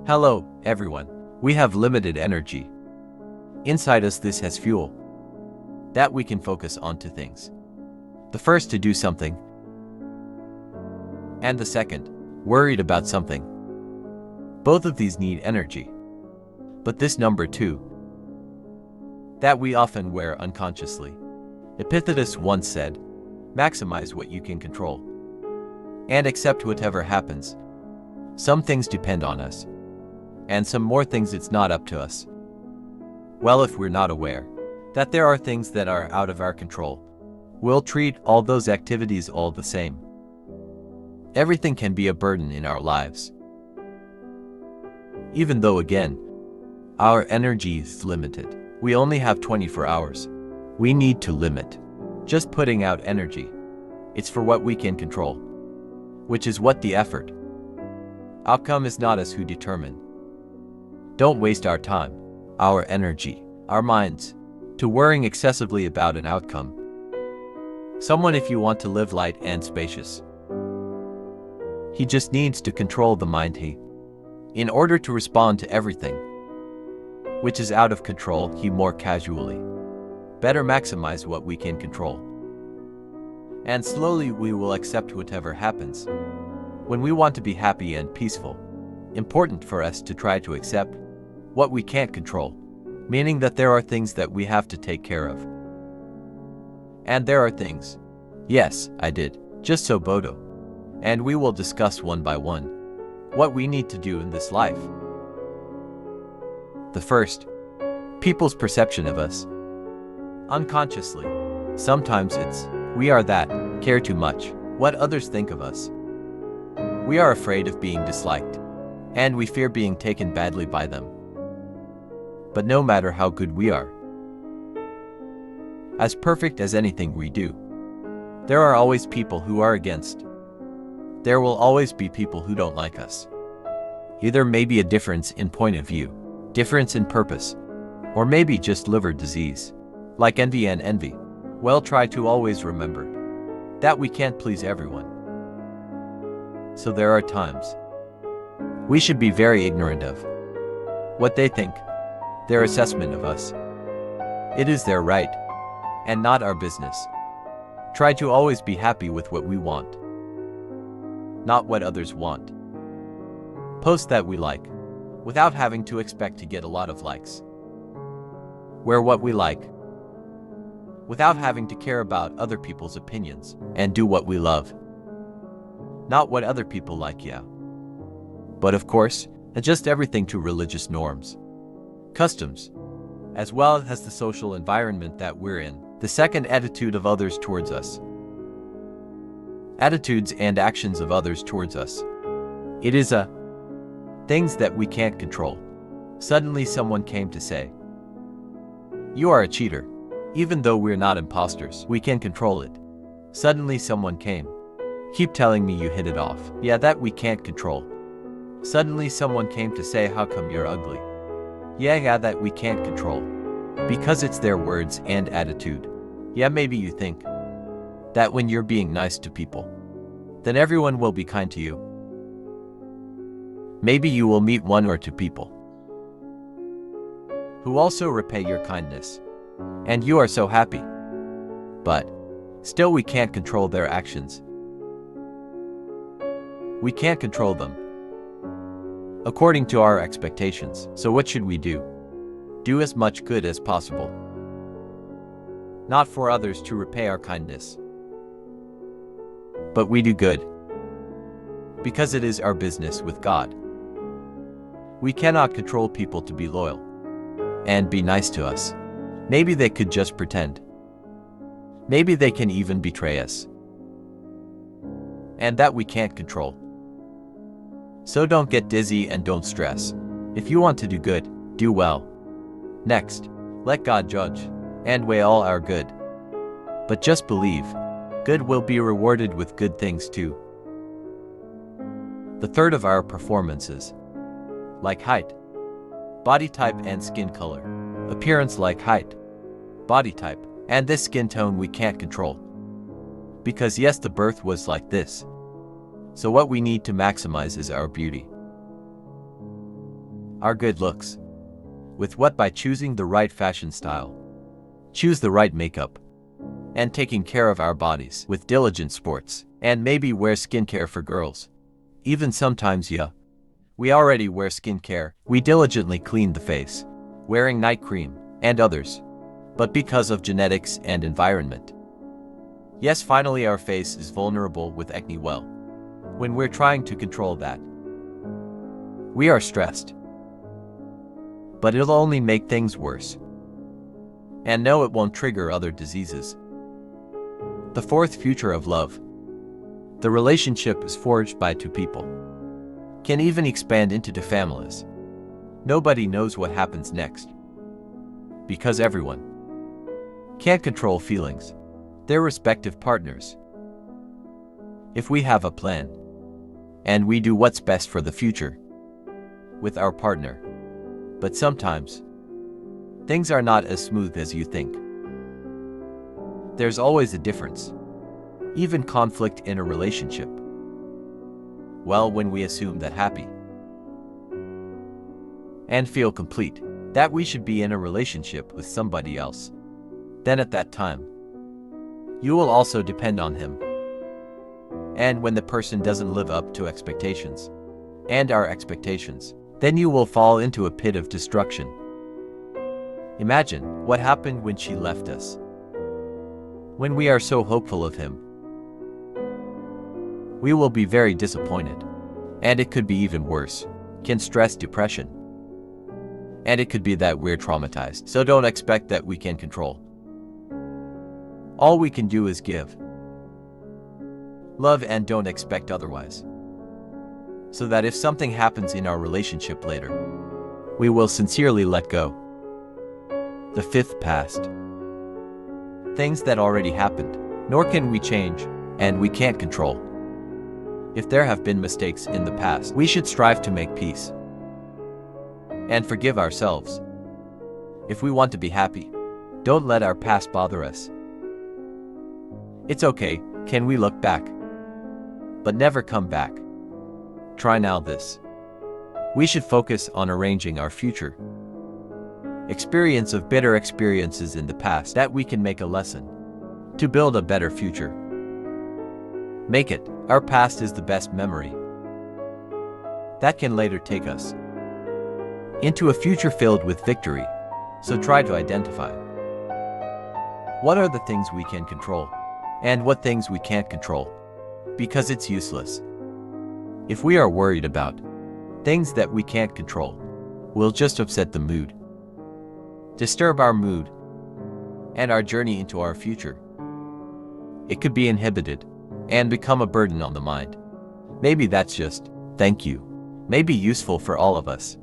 Hello, everyone. We have limited energy. Inside us, this has fuel that we can focus onto things. The first to do something, and the second, worried about something. Both of these need energy. But this number two, that we often wear unconsciously. Epictetus once said, maximize what you can control and accept whatever happens. Some things depend on us, and some more things it's not up to us. Well, if we're not aware that there are things that are out of our control, we'll treat all those activities all the same. Everything can be a burden in our lives. Even though, again, our energy is limited. We only have 24 hours. We need to limit just putting out energy. It's for what we can control, which is what the effort. Outcome is not us who determine. Don't waste our time, our energy, our minds, to worrying excessively about an outcome. Someone, if you want to live light and spacious, he just needs to control the mind in order to respond to everything which is out of control, he more casually. Better maximize what we can control. And slowly we will accept whatever happens. When we want to be happy and peaceful, important for us to try to accept what we can't control, meaning that there are things that we have to take care of. And there are things, yes, I did, just so Bodo. And we will discuss one by one what we need to do in this life. The first, people's perception of us. Unconsciously, sometimes it's, we are that, care too much, what others think of us. We are afraid of being disliked, and we fear being taken badly by them. But no matter how good we are, as perfect as anything we do, there are always people who are against. There will always be people who don't like us. Either maybe a difference in point of view, difference in purpose, or maybe just liver disease, like envy and envy. Well, try to always remember that we can't please everyone. So there are times we should be very ignorant of what they think, their assessment of us. It is their right, and not our business. Try to always be happy with what we want, not what others want. Post that we like, without having to expect to get a lot of likes. Wear what we like, without having to care about other people's opinions, and do what we love. Not what other people like, yeah. But of course, adjust everything to religious norms, customs, as well as the social environment that we're in. The second, attitude of others towards us. Attitudes and actions of others towards us. It is things that we can't control. Suddenly someone came to say, you are a cheater. Even though we're not imposters, we can control it. Suddenly someone came. Keep telling me you hit it off. Yeah, that we can't control. Suddenly someone came to say, how come you're ugly? Yeah, that we can't control. Because it's their words and attitude. Yeah, maybe you think that when you're being nice to people, then everyone will be kind to you. Maybe you will meet one or two people who also repay your kindness, and you are so happy. But still we can't control their actions. We can't control them according to our expectations. So what should we do? Do as much good as possible, not for others to repay our kindness, but we do good because it is our business with God. We cannot control people to be loyal and be nice to us. Maybe they could just pretend. Maybe they can even betray us. And that we can't control. So don't get dizzy and don't stress. If you want to do good, do well. Next, let God judge and weigh all our good. But just believe, good will be rewarded with good things too. The third of our performances, like height, body type and skin color. Appearance like height, body type, and this skin tone we can't control. Because yes, the birth was like this. So what we need to maximize is our beauty. our good looks. With what? By choosing the right fashion style, choose the right makeup, and taking care of our bodies with diligent sports, and maybe wear skincare for girls. Even sometimes, yeah. We already wear skincare. We diligently clean the face, wearing night cream, and others. But because of genetics and environment. Yes, finally our face is vulnerable with acne. Well, when we're trying to control that, we are stressed. But it'll only make things worse. And no, it won't trigger other diseases. The fourth future of love. The relationship is forged by two people. Can even expand into two families. Nobody knows what happens next. Because everyone can't control feelings, their respective partners. If we have a plan, and we do what's best for the future with our partner, but sometimes things are not as smooth as you think. There's always a difference, even conflict in a relationship. Well, when we assume that happy and feel complete, that we should be in a relationship with somebody else, then at that time, you will also depend on him. And when the person doesn't live up to expectations, and our expectations, then you will fall into a pit of destruction. Imagine what happened when she left us. When we are so hopeful of him, we will be very disappointed. And it could be even worse. Can stress depression. And it could be that we're traumatized. So don't expect that we can control. All we can do is give love and don't expect otherwise. So that if something happens in our relationship later, we will sincerely let go. The fifth, past. Things that already happened, nor can we change, and we can't control. If there have been mistakes in the past, we should strive to make peace and forgive ourselves. If we want to be happy, don't let our past bother us. It's okay, can we look back, but never come back. Try now this. We should focus on arranging our future. Experience of bitter experiences in the past that we can make a lesson to build a better future. Make it. Our past is the best memory that can later take us into a future filled with victory. So try to identify what are the things we can control and what things we can't control, because it's useless. If we are worried about things that we can't control, we'll just upset the mood, disturb our mood, and our journey into our future. It could be inhibited and become a burden on the mind. Maybe that's just, thank you, may be useful for all of us.